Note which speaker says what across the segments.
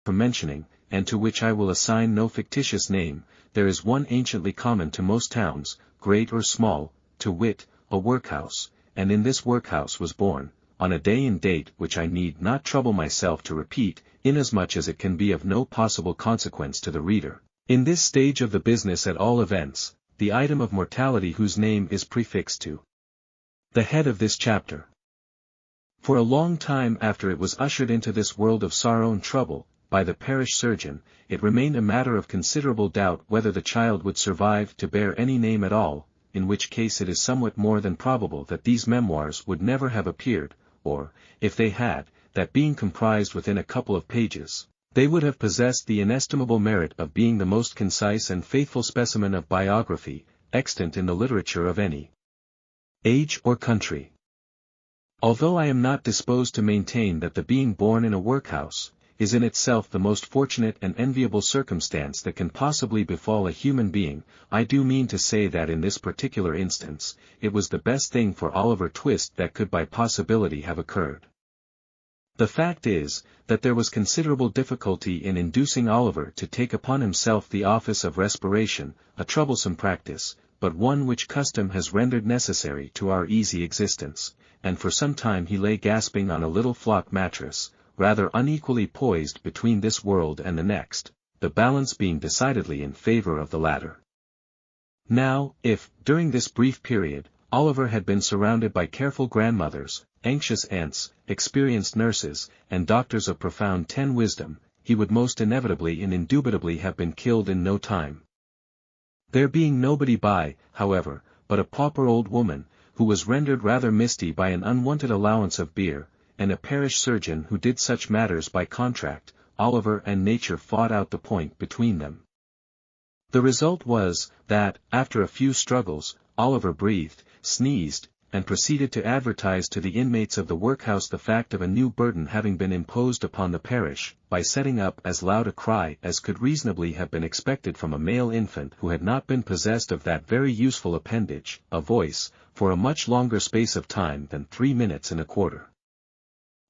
Speaker 1: from mentioning, and to which I will assign no fictitious name, there is one anciently common to most towns, great or small, to wit, a workhouse, and in this workhouse was born, on a day and date which I need not trouble myself to repeat, inasmuch as it can be of no possible consequence to the reader, in this stage of the business at all events, the item of mortality whose name is prefixed to the head of this chapter. For a long time after it was ushered into this world of sorrow and trouble, by the parish surgeon, it remained a matter of considerable doubt whether the child would survive to bear any name at all, in which case it is somewhat more than probable that these memoirs would never have appeared, or, if they had, that being comprised within a couple of pages, they would have possessed the inestimable merit of being the most concise and faithful specimen of biography, extant in the literature of any age or country. Although I am not disposed to maintain that the being born in a workhouse is in itself the most fortunate and enviable circumstance that can possibly befall a human being, I do mean to say that in this particular instance, it was the best thing for Oliver Twist that could by possibility have occurred. The fact is, that there was considerable difficulty in inducing Oliver to take upon himself the office of respiration, a troublesome practice, but one which custom has rendered necessary to our easy existence, and for some time he lay gasping on a little flock mattress, rather unequally poised between this world and the next, the balance being decidedly in favor of the latter. Now, if, during this brief period, Oliver had been surrounded by careful grandmothers, anxious aunts, experienced nurses, and doctors of profound wisdom, he would most inevitably and indubitably have been killed in no time. There being nobody by, however, but a pauper old woman, who was rendered rather misty by an unwonted allowance of beer, and a parish surgeon who did such matters by contract, Oliver and nature fought out the point between them. The result was, that, after a few struggles, Oliver breathed, sneezed, and proceeded to advertise to the inmates of the workhouse the fact of a new burden having been imposed upon the parish, by setting up as loud a cry as could reasonably have been expected from a male infant who had not been possessed of that very useful appendage, a voice, for a much longer space of time than 3 minutes and a quarter.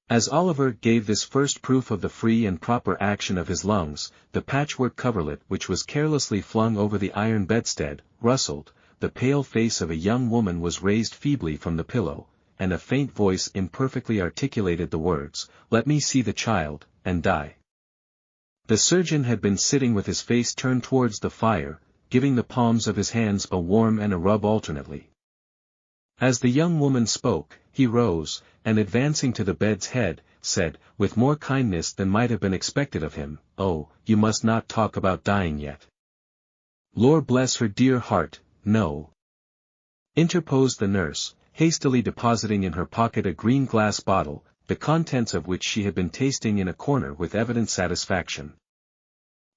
Speaker 1: As Oliver gave this first proof of the free and proper action of his lungs, the patchwork coverlet which was carelessly flung over the iron bedstead, rustled, the pale face of a young woman was raised feebly from the pillow, and a faint voice imperfectly articulated the words, "Let me see the child, and die." The surgeon had been sitting with his face turned towards the fire, giving the palms of his hands a warm and a rub alternately. As the young woman spoke, he rose, and advancing to the bed's head, said, with more kindness than might have been expected of him, "Oh, you must not talk about dying yet." "Lord bless her dear heart, no," interposed the nurse, hastily depositing in her pocket a green glass bottle, the contents of which she had been tasting in a corner with evident satisfaction.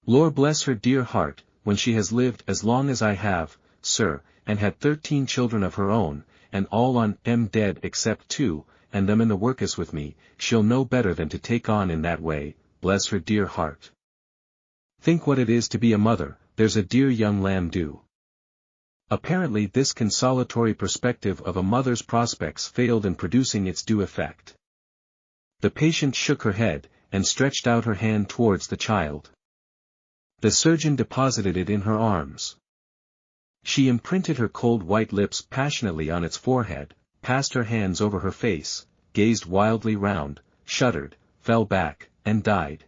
Speaker 1: "Lord bless her dear heart, when she has lived as long as I have, sir, and had 13 children of her own, and all on 'em dead except 2, and them in the workus with me, she'll know better than to take on in that way, bless her dear heart. Think what it is to be a mother, there's a dear young lamb do." Apparently this consolatory perspective of a mother's prospects failed in producing its due effect. The patient shook her head, and stretched out her hand towards the child. The surgeon deposited it in her arms. She imprinted her cold white lips passionately on its forehead, passed her hands over her face, gazed wildly round, shuddered, fell back, and died.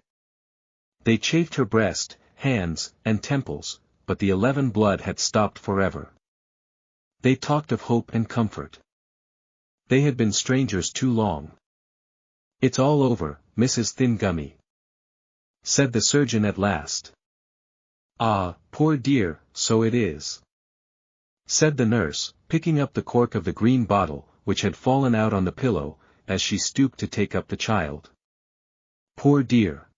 Speaker 1: They chafed her breast, hands, and temples, but the 11 blood had stopped forever. They talked of hope and comfort. They had been strangers too long. "It's all over, Mrs. Thingummy," said the surgeon at last. "Ah, poor dear, so it is," said the nurse, picking up the cork of the green bottle, which had fallen out on the pillow, as she stooped to take up the child. "Poor dear.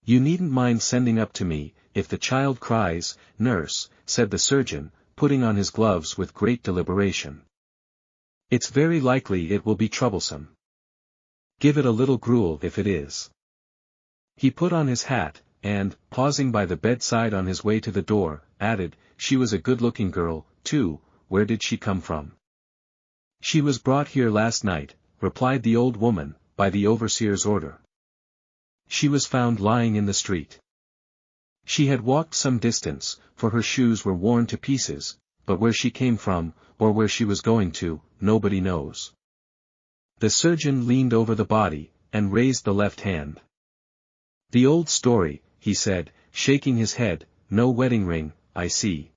Speaker 1: You needn't mind sending up to me, if the child cries, nurse," said the surgeon, putting on his gloves with great deliberation. "It's very likely it will be troublesome. Give it a little gruel if it is." He put on his hat, and, pausing by the bedside on his way to the door, added, "She was a good-looking girl, too. Where did she come from?" "She was brought here last night," replied the old woman, "by the overseer's order." She was found lying in the street. She had walked some distance, for her shoes were worn to pieces, but where she came from, or where she was going to, nobody knows. The surgeon leaned over the body, and raised the left hand. "The old story," he said, shaking his head, "no wedding ring, I see."